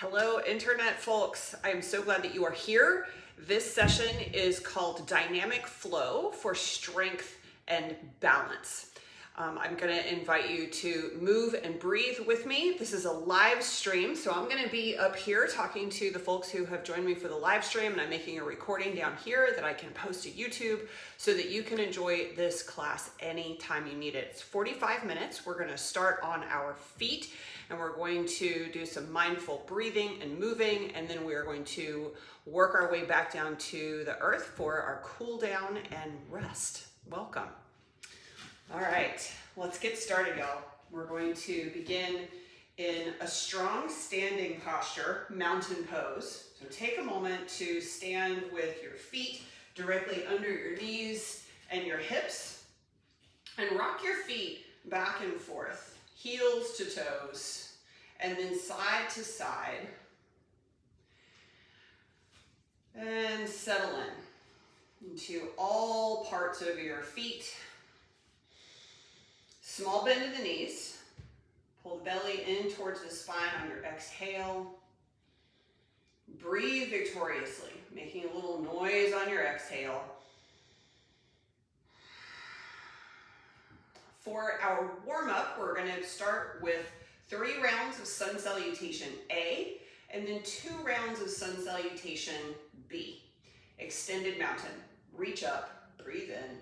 Hello, internet folks. I am so glad that you are here. This session is called Dynamic Flow for Strength and Balance. I'm going to invite you to move and breathe with me. This is a live stream, so I'm going to be up here talking to the folks who have joined me for the live stream, and I'm making a recording down here that I can post to YouTube so that you can enjoy this class anytime you need it. It's 45 minutes. We're going to start on our feet, and we're going to do some mindful breathing and moving, and then we are going to work our way back down to the earth for our cool down and rest. Welcome. All right, let's get started, y'all. We're going to begin in a strong standing posture, mountain pose. So take a moment to stand with your feet directly under your knees and your hips, and rock your feet back and forth, heels to toes, and then side to side. And settle into all parts of your feet. Small bend in the knees. Pull the belly in towards the spine on your exhale. Breathe victoriously, making a little noise on your exhale. For our warm-up, we're going to start with 3 rounds of Sun Salutation A, and then 2 rounds of Sun Salutation B. Extended mountain. Reach up, breathe in.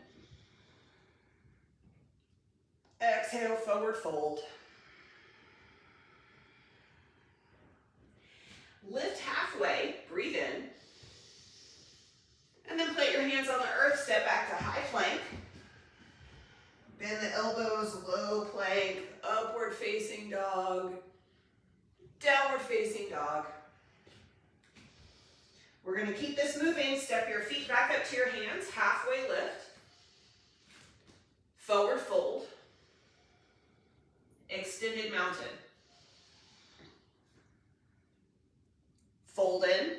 Exhale, forward fold. Lift halfway, breathe in. And then plant your hands on the earth, step back to high plank. Bend the elbows, low plank, upward facing dog, downward facing dog. We're going to keep this moving. Step your feet back up to your hands, halfway lift. Forward fold. Extended mountain. Fold in.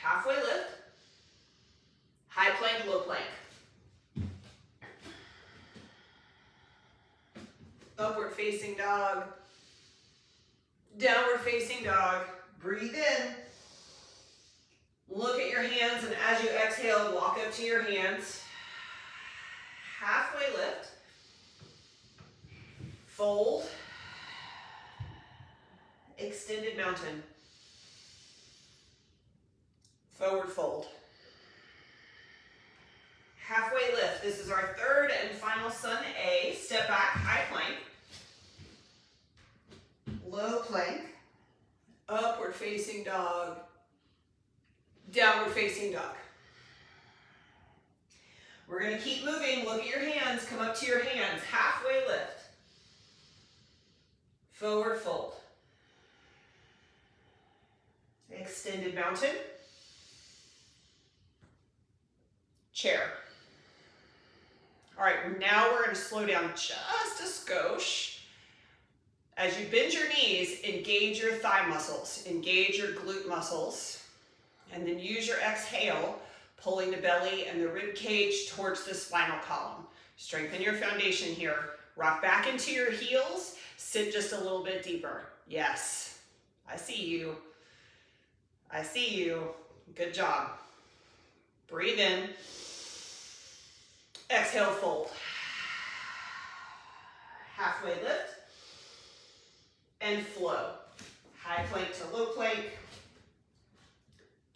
Halfway lift. High plank, low plank. Upward facing dog. Downward facing dog. Breathe in. Look at your hands, and as you exhale, walk up to your hands. Halfway lift. Fold. Extended mountain. Forward fold. Halfway lift. This is our 3rd and final Sun A. Step back, high plank. Low plank. Upward facing dog. Downward facing dog. We're going to keep moving. Look at your hands. Come up to your hands. Halfway lift. Forward fold. Extended mountain. Chair. All right, now we're going to slow down just a skosh. As you bend your knees, engage your thigh muscles, engage your glute muscles, and then use your exhale, pulling the belly and the rib cage towards the spinal column. Strengthen your foundation here. Rock back into your heels. Sit just a little bit deeper. Yes, I see you. I see you. Good job. Breathe in. Exhale, fold. Halfway lift. And flow. High plank to low plank.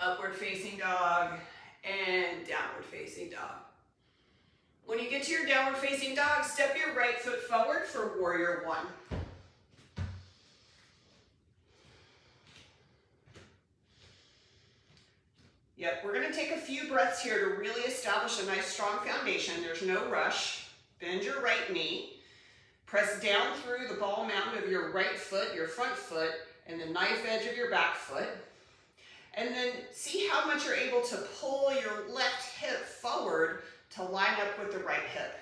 Upward facing dog. And downward facing dog. When you get to your downward facing dog, step your right foot forward for warrior 1. Yep, we're going to take a few breaths here to really establish a nice strong foundation. There's no rush. Bend your right knee. Press down through the ball mound of your right foot, your front foot, and the knife edge of your back foot. And then see how much you're able to pull your left hip forward to line up with the right hip.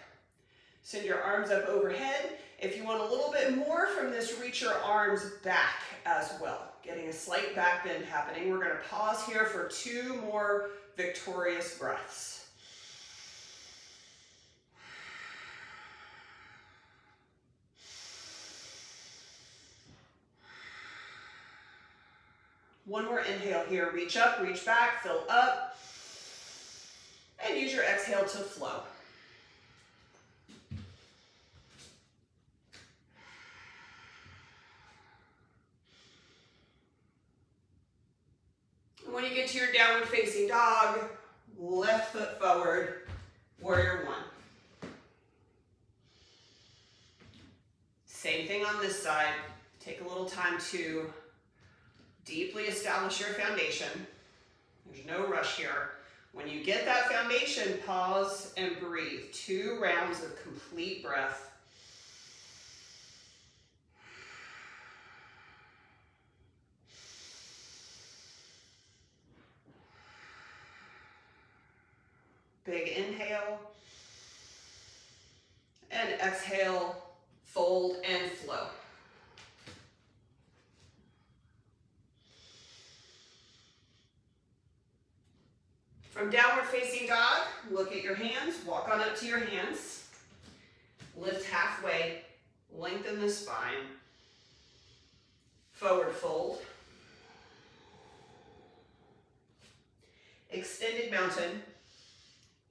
Send your arms up overhead. If you want a little bit more from this, reach your arms back as well. Getting a slight back bend happening. We're going to pause here for 2 more victorious breaths. One more inhale here. Reach up, reach back, fill up. And use your exhale to flow. And when you get to your downward facing dog, left foot forward, warrior one. Same thing on this side. Take a little time to deeply establish your foundation. There's no rush here. When you get that foundation, pause and breathe. 2 rounds of complete breath. Big inhale. And exhale, fold and flow. From downward facing dog, look at your hands, walk on up to your hands. Lift halfway, lengthen the spine. Forward fold. Extended mountain.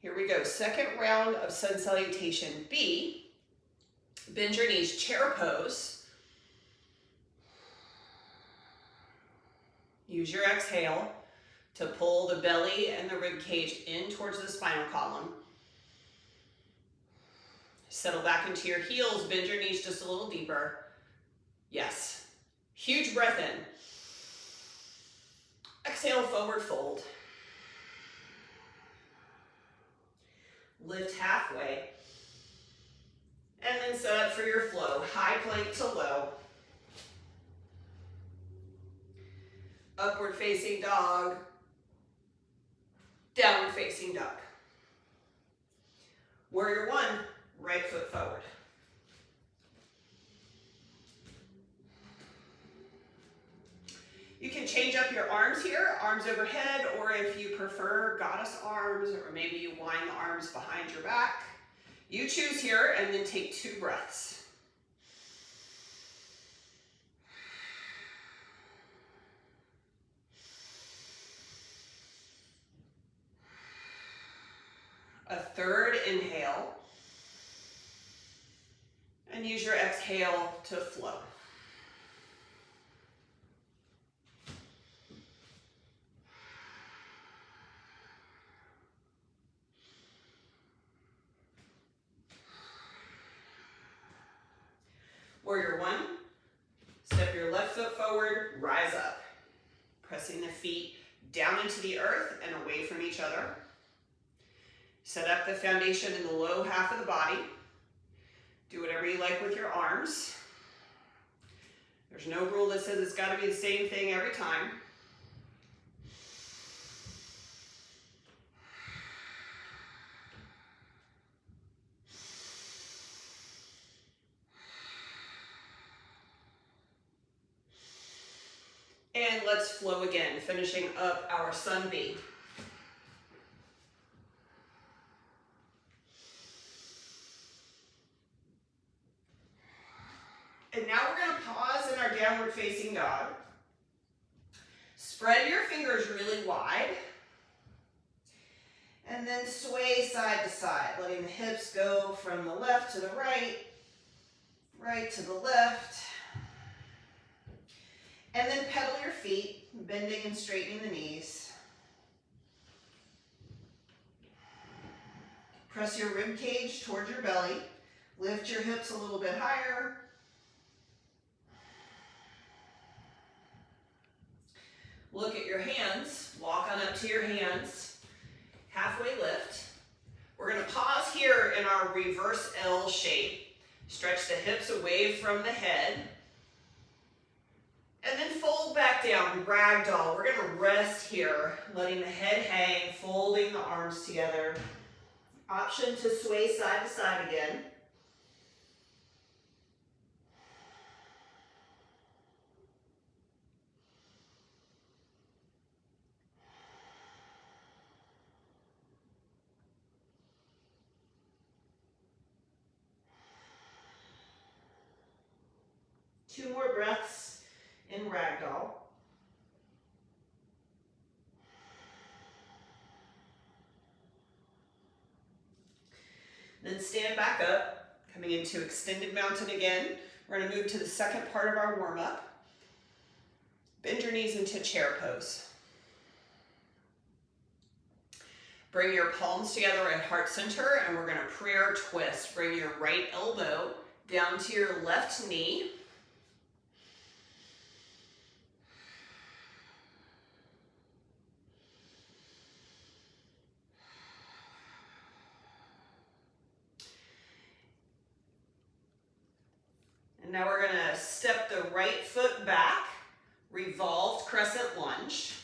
Here we go, second round of Sun Salutation B. Bend your knees, chair pose. Use your exhale to pull the belly and the rib cage in towards the spinal column. Settle back into your heels, bend your knees just a little deeper. Yes. Huge breath in. Exhale, forward fold. Lift halfway. And then set up for your flow. High plank to low. Upward facing dog. Downward facing dog. Warrior one, right foot forward. You can change up your arms here, arms overhead, or if you prefer goddess arms, or maybe you wind the arms behind your back. You choose here, and then take 2 breaths. A third inhale. And use your exhale to flow. Warrior one, step your left foot forward, rise up. Pressing the feet down into the earth and away from each other. Set up the foundation in the low half of the body. Do whatever you like with your arms. There's no rule that says it's got to be the same thing every time. And let's flow again, finishing up our Sun B. And now we're going to pause in our downward facing dog. Spread your fingers really wide. And then sway side to side, letting the hips go from the left to the right, right to the left. And then pedal your feet, bending and straightening the knees. Press your rib cage towards your belly. Lift your hips a little bit higher. Look at your hands. Walk on up to your hands. Halfway lift. We're going to pause here in our reverse L shape. Stretch the hips away from the head. And then fold back down, ragdoll. We're going to rest here, letting the head hang, folding the arms together. Option to sway side to side again. Two more breaths in ragdoll. Then stand back up, coming into extended mountain again. We're going to move to the second part of our warm-up. Bend your knees into chair pose. Bring your palms together at heart center, and we're going to prayer twist. Bring your right elbow down to your left knee. And now we're going to step the right foot back, revolved crescent lunge.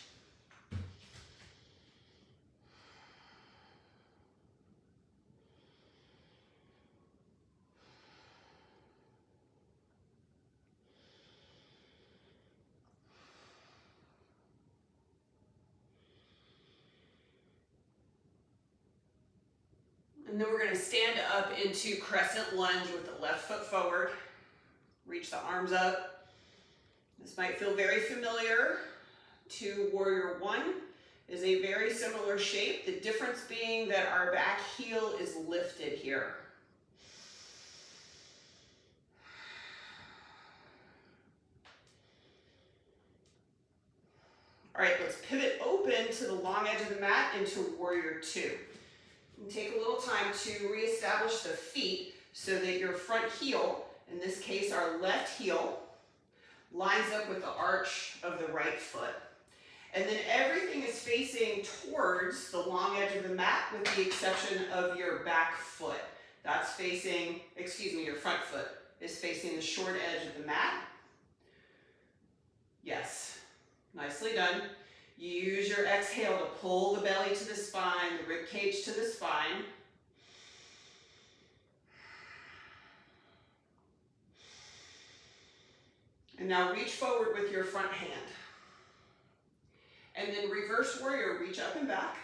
And then we're going to stand up into crescent lunge with the left foot forward. Reach the arms up. This might feel very familiar to Warrior One. Is a very similar shape. The difference being that our back heel is lifted here. All right, let's pivot open to the long edge of the mat into Warrior Two. And take a little time to reestablish the feet so that your front heel, in this case our left heel, lines up with the arch of the right foot. And then everything is facing towards the long edge of the mat with the exception of your back foot. That's facing, your front foot is facing the short edge of the mat. Yes, nicely done. You use your exhale to pull the belly to the spine, the rib cage to the spine. And now reach forward with your front hand. And then reverse warrior, reach up and back.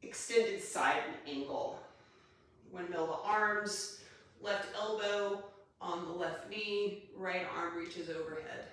Extended side angle. Windmill the arms, left elbow on the left knee, right arm reaches overhead.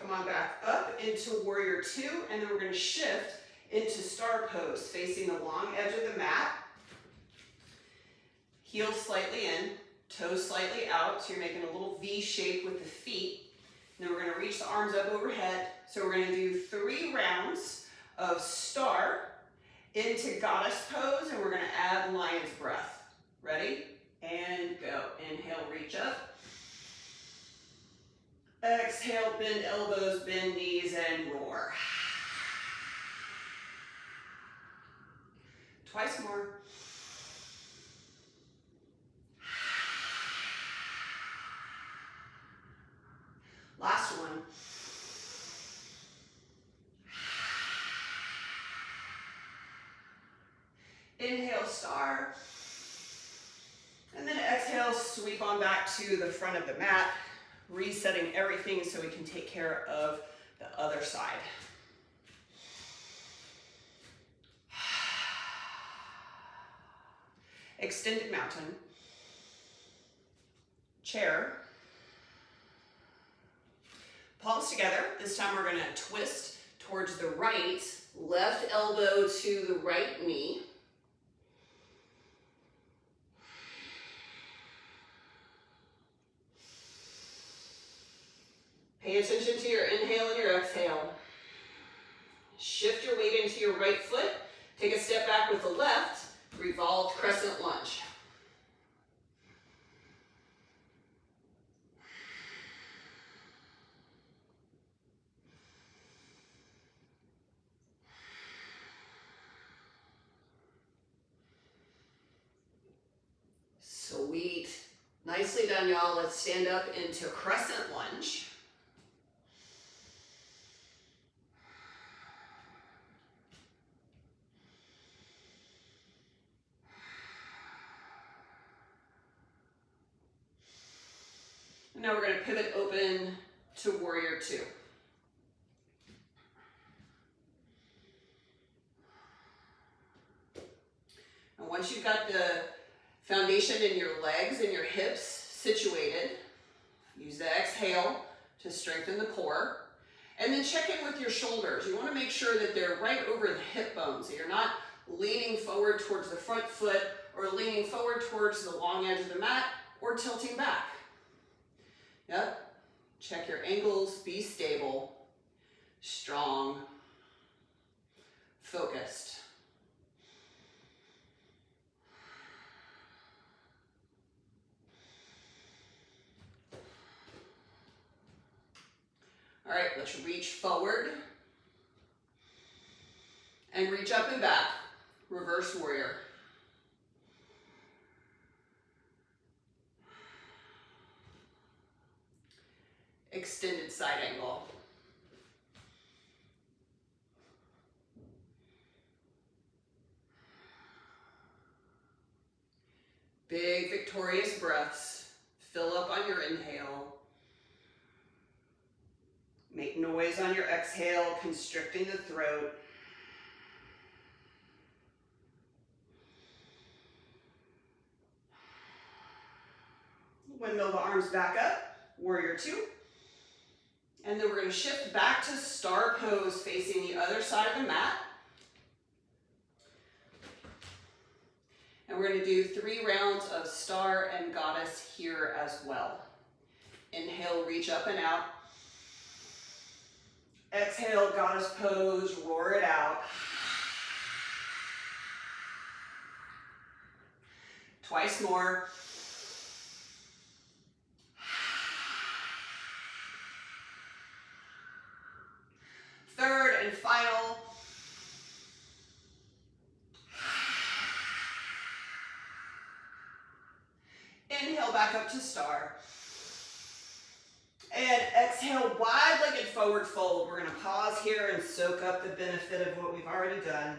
Come on back up into Warrior Two, and then we're going to shift into Star Pose, facing the long edge of the mat. Heels slightly in, toes slightly out, so you're making a little V shape with the feet. And then we're going to reach the arms up overhead. So we're going to do 3 rounds of Star into Goddess Pose, and we're going to add Lion's Breath. Ready? And go. Inhale, reach up. Exhale, bend elbows, bend knees, and roar. Twice more. Last one. Inhale, Star. And then exhale, sweep on back to the front of the mat, resetting everything so we can take care of the other side. Extended mountain, chair, palms together. This time we're going to twist towards the right, left elbow to the right knee. Pay attention to your inhale and your exhale. Shift your weight into your right foot. Take a step back with the left. Revolved crescent lunge. Sweet. Nicely done, y'all. Let's stand up into crescent lunge. Now we're going to pivot open to warrior two. And once you've got the foundation in your legs and your hips situated, use the exhale to strengthen the core. And then check in with your shoulders. You want to make sure that they're right over the hip bones, that you're not leaning forward towards the front foot or leaning forward towards the long edge of the mat or tilting back. Yep. Check your ankles, be stable, strong, focused. All right, let's reach forward and reach up and back, reverse warrior. Extended side angle. Big victorious breaths. Fill up on your inhale. Make noise on your exhale, constricting the throat. Windmill the arms back up, warrior two. And then we're going to shift back to star pose facing the other side of the mat. And we're going to do 3 rounds of star and goddess here as well. Inhale, reach up and out. Exhale, goddess pose, roar it out. Twice more. Third and final. Inhale back up to star. And exhale, wide-legged forward fold. We're going to pause here and soak up the benefit of what we've already done.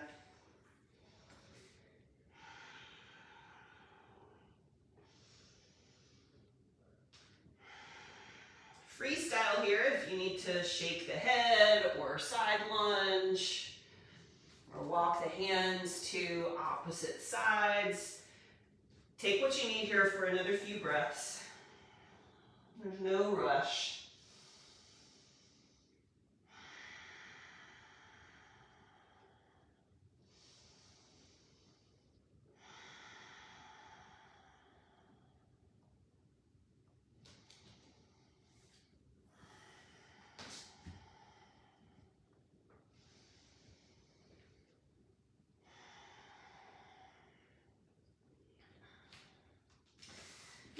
Freestyle here if you need to shake the head or side lunge or walk the hands to opposite sides. Take what you need here for another few breaths. There's no rush.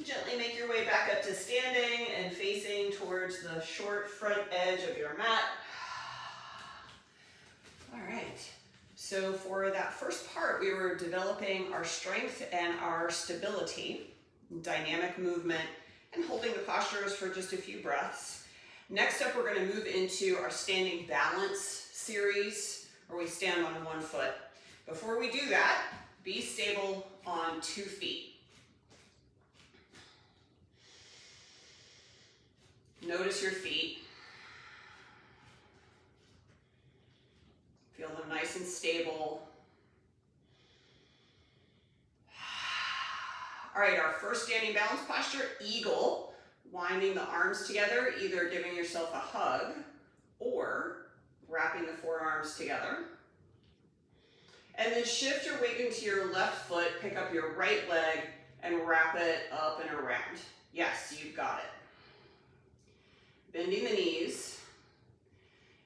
Gently make your way back up to standing and facing towards the short front edge of your mat. All right, so for that first part, we were developing our strength and our stability, dynamic movement, and holding the postures for just a few breaths. Next up, we're going to move into our standing balance series, where we stand on one foot. Before we do that, be stable on 2 feet. Notice your feet. Feel them nice and stable. All right, our first standing balance posture, eagle. Winding the arms together, either giving yourself a hug or wrapping the forearms together. And then shift your weight into your left foot, pick up your right leg, and wrap it up and around. Yes, you've got it. Bending the knees,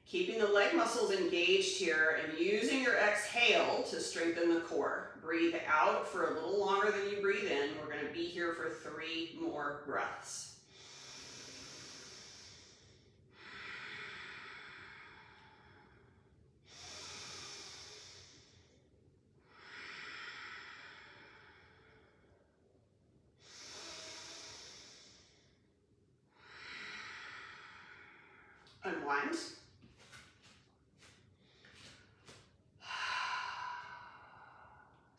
keeping the leg muscles engaged here, and using your exhale to strengthen the core. Breathe out for a little longer than you breathe in. We're going to be here for 3 more breaths. Unwind.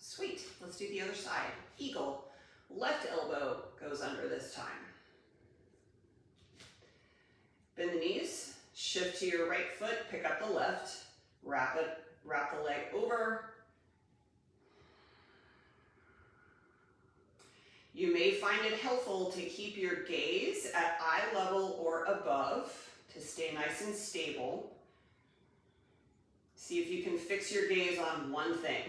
Sweet. Let's do the other side. Eagle. Left elbow goes under this time. to your right foot, pick up the left, wrap the leg over. You may find it helpful to keep your gaze at eye level or above to stay nice and stable. See if you can fix your gaze on one thing.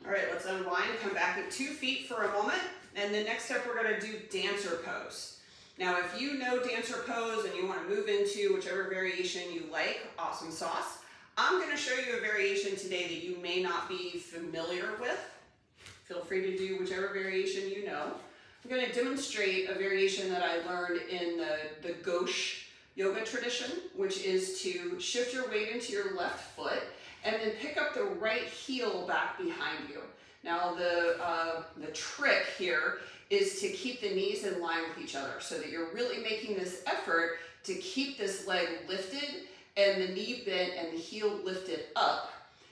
All right, let's unwind, come back at 2 feet for a moment, and the next step we're gonna do dancer pose. Now, if you know dancer pose and you wanna move into whichever variation you like, awesome sauce. I'm gonna show you a variation today that you may not be familiar with. Feel free to do whichever variation you know. I'm gonna demonstrate a variation that I learned in the gauche yoga tradition, which is to shift your weight into your left foot and then pick up the right heel back behind you. Now the trick here is to keep the knees in line with each other so that you're really making this effort to keep this leg lifted and the knee bent and the heel lifted up.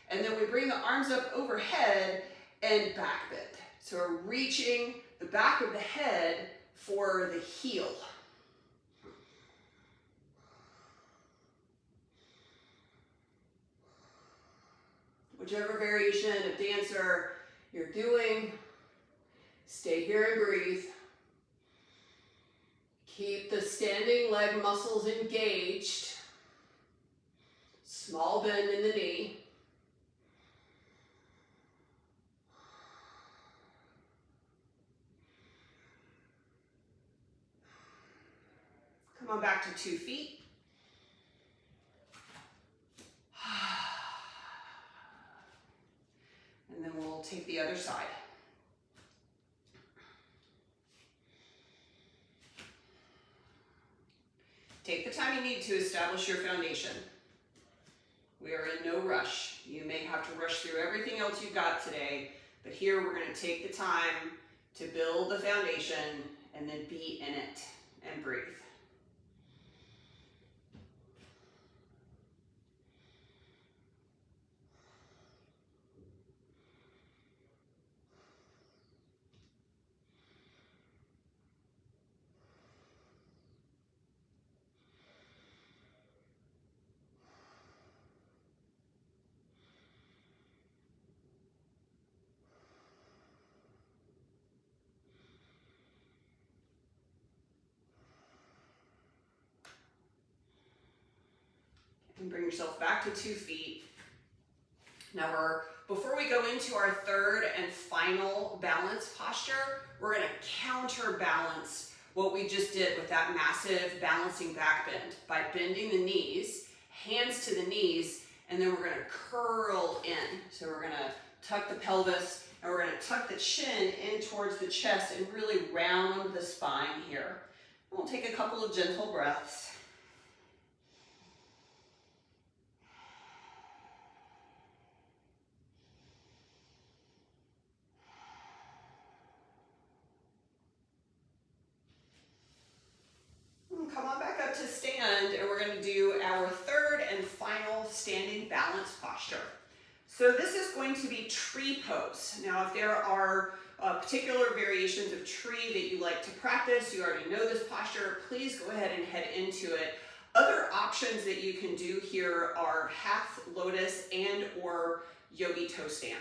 And then we bring the arms up overhead and back bend. So we're reaching the back of the head for the heel. Whichever variation of dancer you're doing, stay here and breathe. Keep the standing leg muscles engaged. Small bend in the knee. Come on back to 2 feet. And then we'll take the other side. Take the time you need to establish your foundation. We are in no rush. You may have to rush through everything else you've got today, but here we're going to take the time to build the foundation and then be in it and breathe. And bring yourself back to 2 feet. Now before we go into our third and final balance posture, we're gonna counterbalance what we just did with that massive balancing back bend by bending the knees, hands to the knees, and then we're gonna curl in. So we're gonna tuck the pelvis and we're gonna tuck the chin in towards the chest and really round the spine here. And we'll take a couple of gentle breaths. Come on back up to stand, and we're going to do our third and final standing balance posture. So this is going to be tree pose. Now, if there are particular variations of tree that you like to practice, you already know this posture, please go ahead and head into it. Other options that you can do here are half lotus and or yogi toe stand.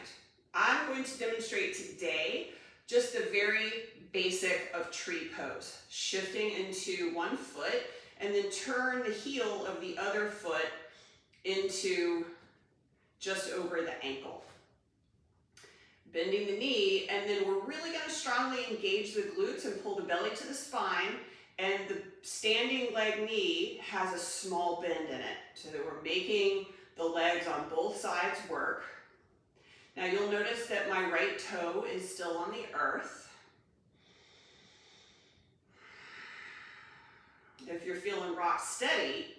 I'm going to demonstrate today just the very basic of tree pose, shifting into one foot and then turn the heel of the other foot into just over the ankle. Bending the knee, and then we're really going to strongly engage the glutes and pull the belly to the spine, and the standing leg knee has a small bend in it, so that we're making the legs on both sides work. Now you'll notice that my right toe is still on the earth. If you're feeling rock steady,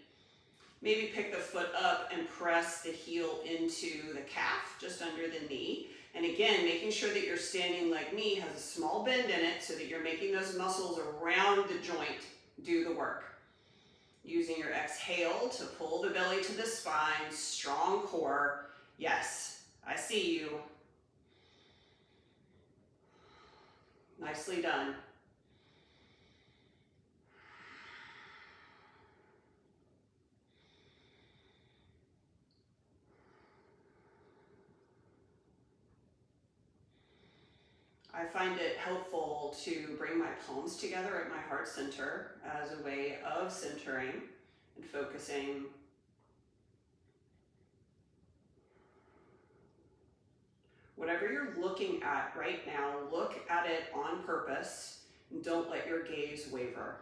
maybe pick the foot up and press the heel into the calf, just under the knee. And again, making sure that your standing leg knee has a small bend in it so that you're making those muscles around the joint do the work. Using your exhale to pull the belly to the spine, strong core. Yes, I see you. Nicely done. I find it helpful to bring my palms together at my heart center as a way of centering and focusing. Whatever you're looking at right now, look at it on purpose and don't let your gaze waver.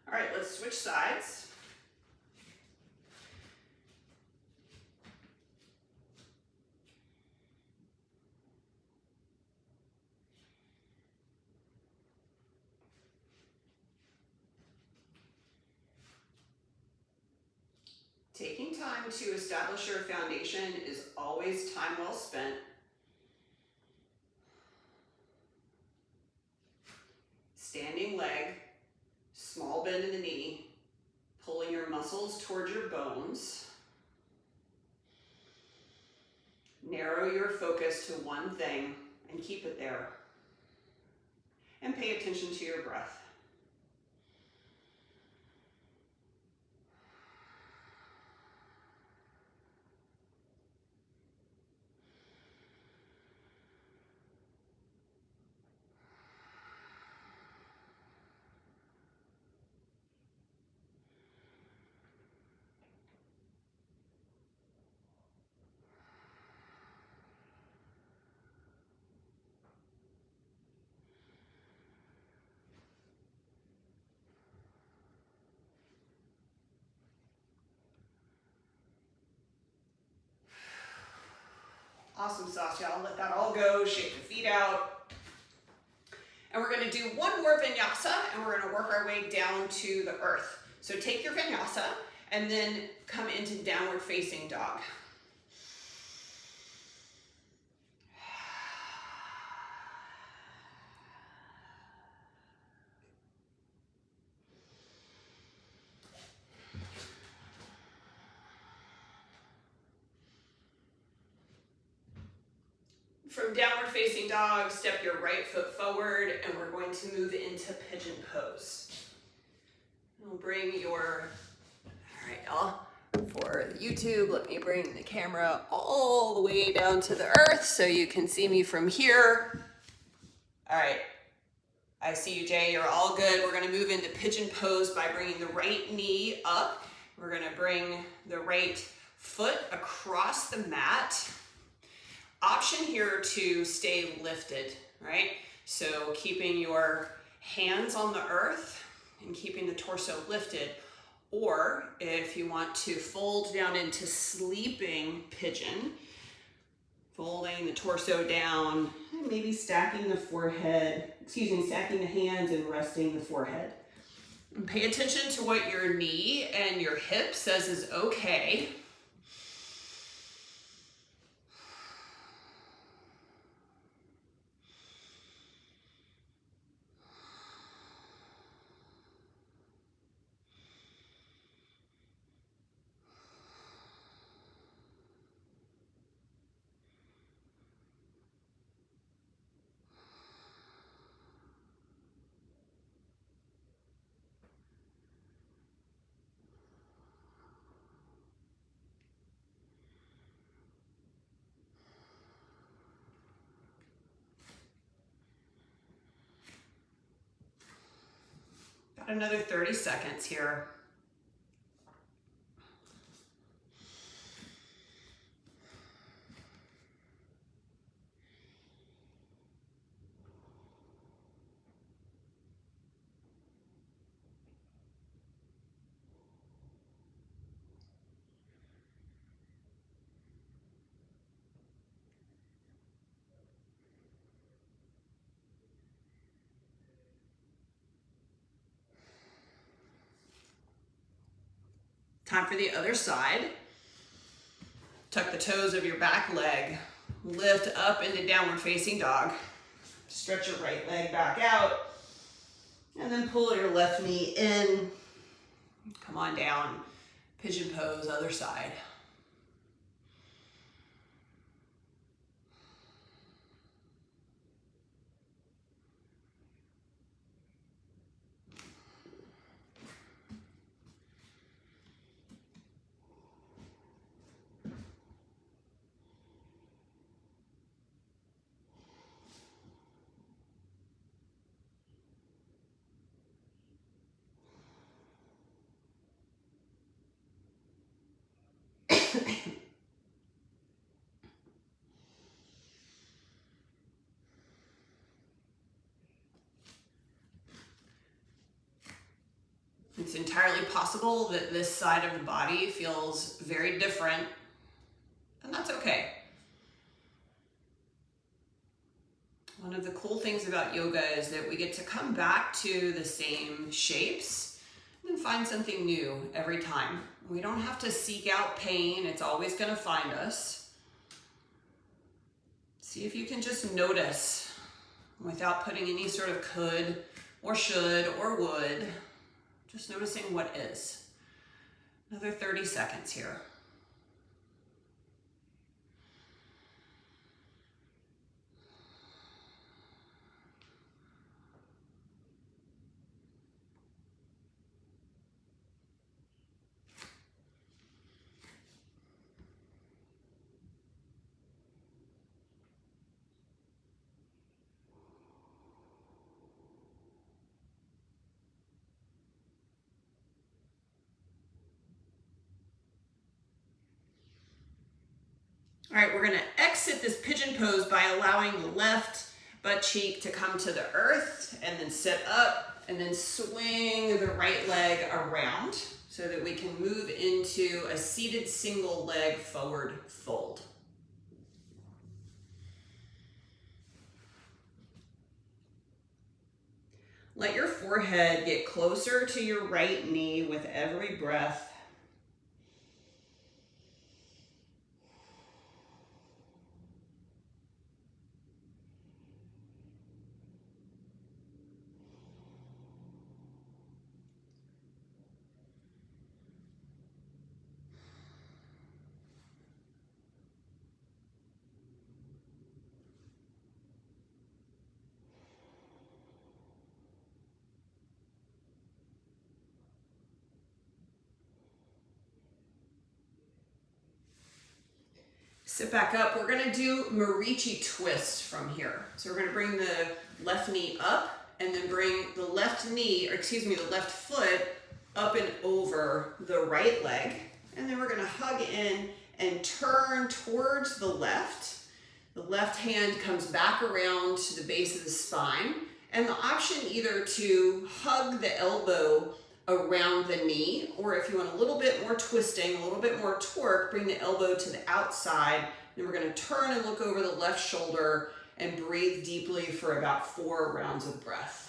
All right, let's switch sides. Taking time to establish your foundation is always time well spent. Standing leg, small bend in the knee, pulling your muscles towards your bones. Narrow your focus to one thing and keep it there. And pay attention to your breath. Awesome sauce, y'all. Let that all go. Shake the feet out. And we're going to do one more vinyasa, and we're going to work our way down to the earth. So take your vinyasa and then come into downward facing dog. From downward facing dog, step your right foot forward, and we're going to move into pigeon pose. We'll bring your, all right, y'all, for the YouTube, let me bring the camera all the way down to the earth so you can see me from here. All right, I see you, Jay, you're all good. We're gonna move into pigeon pose by bringing the right knee up. We're gonna bring the right foot across the mat. Option here to stay lifted, right? So keeping your hands on the earth and keeping the torso lifted. Or if you want to fold down into sleeping pigeon, folding the torso down, and maybe stacking the forehead, stacking the hands and resting the forehead. And pay attention to what your knee and your hip says is okay. Another 30 seconds here. Time for the other side. Tuck the toes of your back leg. Lift up into downward facing dog. Stretch your right leg back out. And then pull your left knee in. Come on down. Pigeon pose, other side. It's entirely possible that this side of the body feels very different, and that's okay. One of the cool things about yoga is that we get to come back to the same shapes and find something new every time. We don't have to seek out pain. It's always going to find us. See if you can just notice without putting any sort of could or should or would. Just noticing what is. Another 30 seconds here. All right, we're gonna exit this pigeon pose by allowing the left butt cheek to come to the earth and then sit up and then swing the right leg around so that we can move into a seated single leg forward fold. Let your forehead get closer to your right knee with every breath. Sit back up. We're gonna do Marichi Twist from here. So we're gonna bring the left knee up and then bring the left knee, or excuse me, the left foot up and over the right leg. And then we're gonna hug in and turn towards the left. The left hand comes back around to the base of the spine. And the option either to hug the elbow around the knee, or if you want a little bit more twisting, a little bit more torque, bring the elbow to the outside. Then we're gonna turn and look over the left shoulder and breathe deeply for about 4 rounds of breath.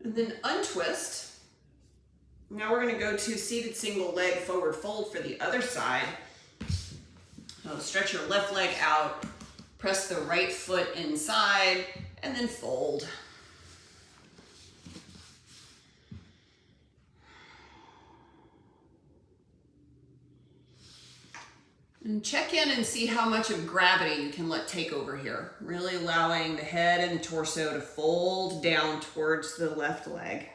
And then untwist. Now we're gonna go to seated single leg forward fold for the other side. So stretch your left leg out, press the right foot inside, and then fold. And check in and see how much of gravity you can let take over here. Really allowing the head and the torso to fold down towards the left leg.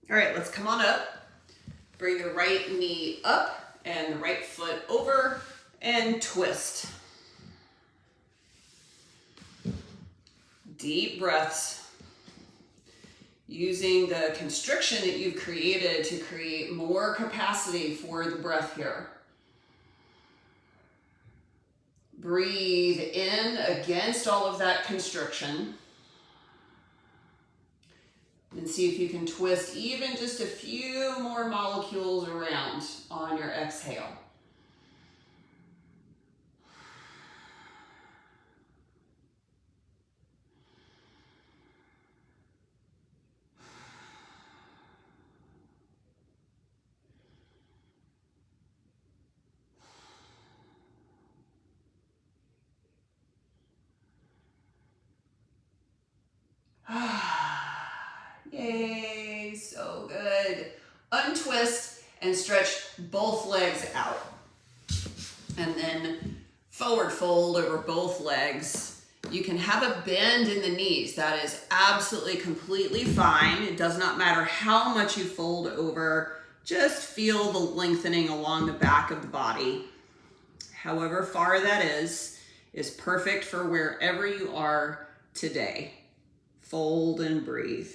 All right, let's come on up. Bring the right knee up and the right foot over and twist. Deep breaths. Using the constriction that you've created to create more capacity for the breath here. Breathe in against all of that constriction. And see if you can twist even just a few more molecules around on your exhale. Yay, so good. Untwist and stretch both legs out. And then forward fold over both legs. You can have a bend in the knees. That is absolutely completely fine. It does not matter how much you fold over. Just feel the lengthening along the back of the body. However far that is perfect for wherever you are today. Fold and breathe.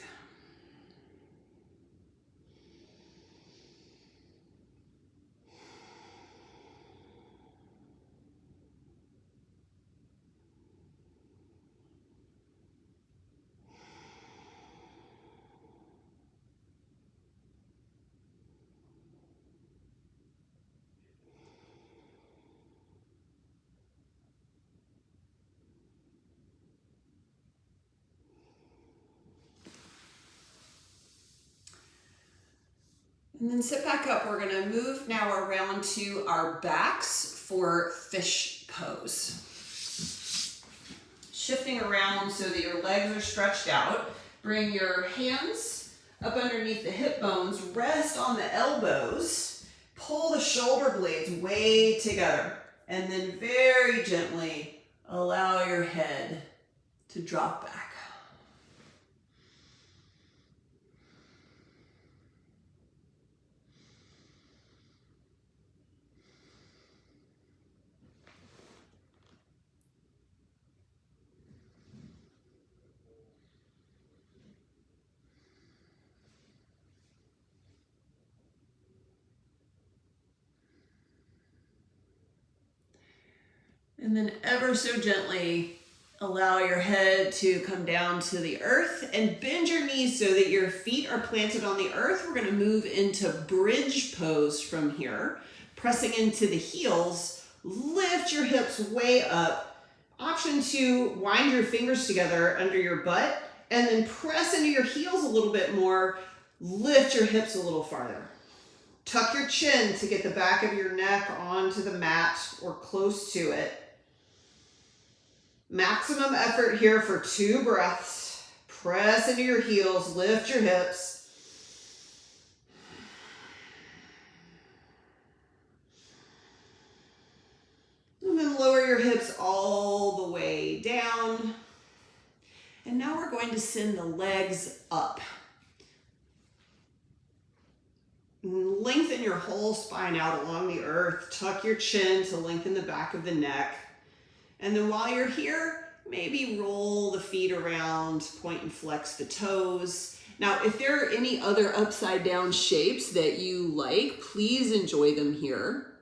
And then sit back up. We're gonna move now around to our backs for fish pose. Shifting around so that your legs are stretched out. Bring your hands up underneath the hip bones, rest on the elbows, pull the shoulder blades way together, and then very gently allow your head to drop back. And then ever so gently allow your head to come down to the earth and bend your knees so that your feet are planted on the earth. We're gonna move into bridge pose from here. Pressing into the heels, lift your hips way up. Option to wind your fingers together under your butt and then press into your heels a little bit more. Lift your hips a little farther. Tuck your chin to get the back of your neck onto the mat or close to it. Maximum effort here for 2 breaths. Press into your heels, lift your hips. And then lower your hips all the way down. And now we're going to send the legs up. Lengthen your whole spine out along the earth. Tuck your chin to lengthen the back of the neck. And then while you're here, maybe roll the feet around, point and flex the toes. Now, if there are any other upside down shapes that you like, please enjoy them here.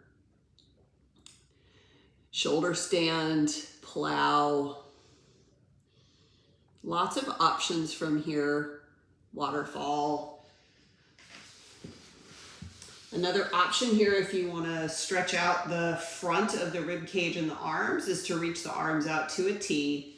Shoulder stand, plow. Lots of options from here. Waterfall. Another option here, if you want to stretch out the front of the rib cage and the arms, is to reach the arms out to a T.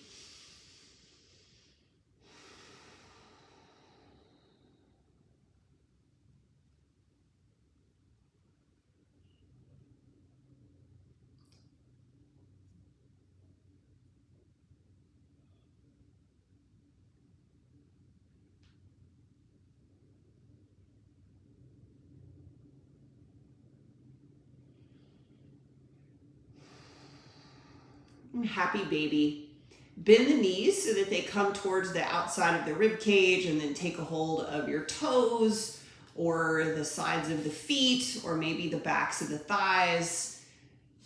Happy baby. Bend the knees so that they come towards the outside of the rib cage and then take a hold of your toes. or the sides of the feet, or maybe the backs of the thighs.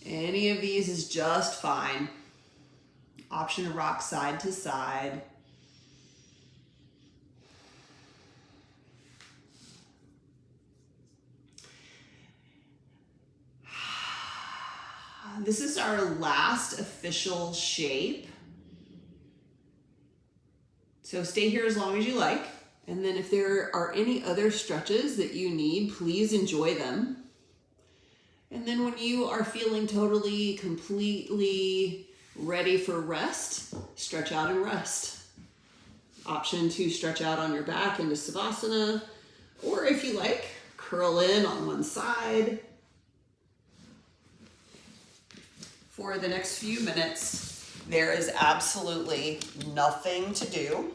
Any of these is just fine. Option to rock side to side. This is our last official shape. So stay here as long as you like. And then if there are any other stretches that you need, please enjoy them. And then when you are feeling totally, completely ready for rest, stretch out and rest. Option to stretch out on your back into Savasana, or if you like, curl in on one side. For the next few minutes, there is absolutely nothing to do.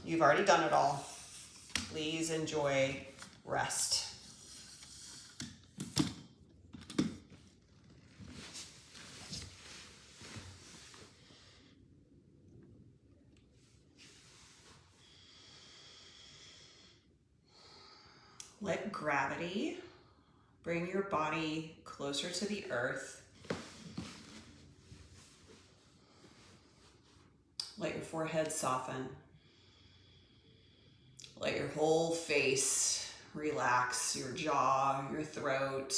You've already done it all. Please enjoy rest. Let gravity bring your body closer to the earth. Let your forehead soften. Let your whole face relax, your jaw, your throat.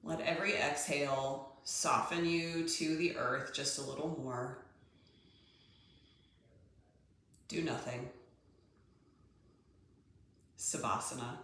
Let every exhale soften you to the earth just a little more. Do nothing. Savasana.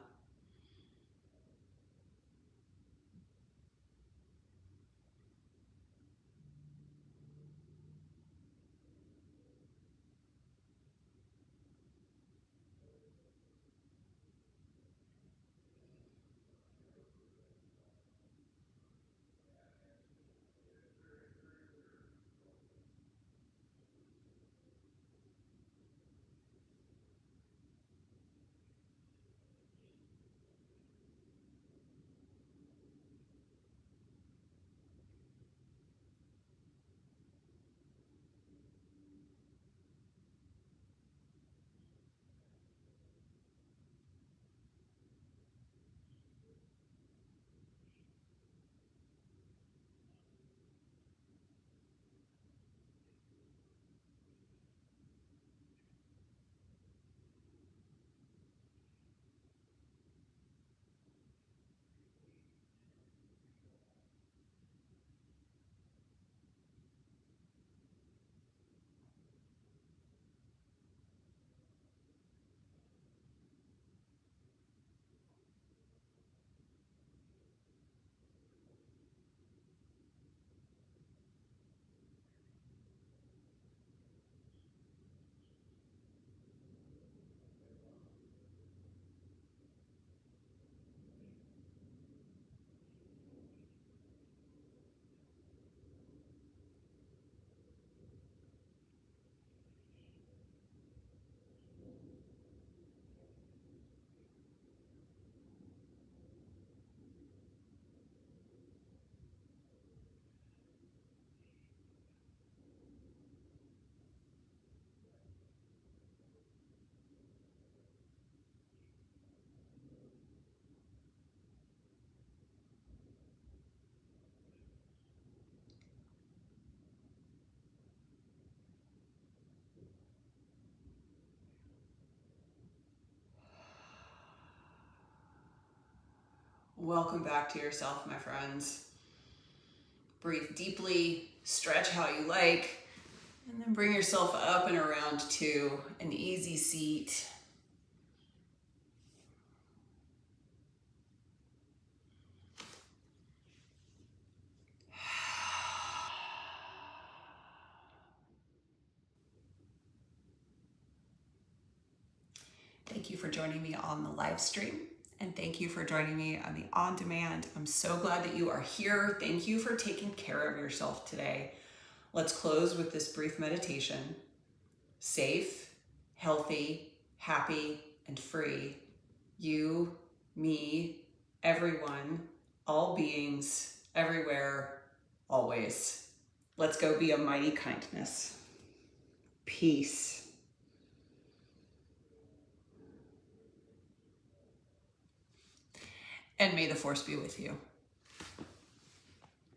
Welcome back to yourself, my friends. Breathe deeply, stretch how you like, and then bring yourself up and around to an easy seat. Thank you for joining me on the live stream. And thank you for joining me on the on-demand. I'm so glad that you are here. Thank you for taking care of yourself today. Let's close with this brief meditation. Safe, healthy, happy, and free. You, me, everyone, all beings, everywhere, always. Let's go be a mighty kindness. Peace. And may the force be with you.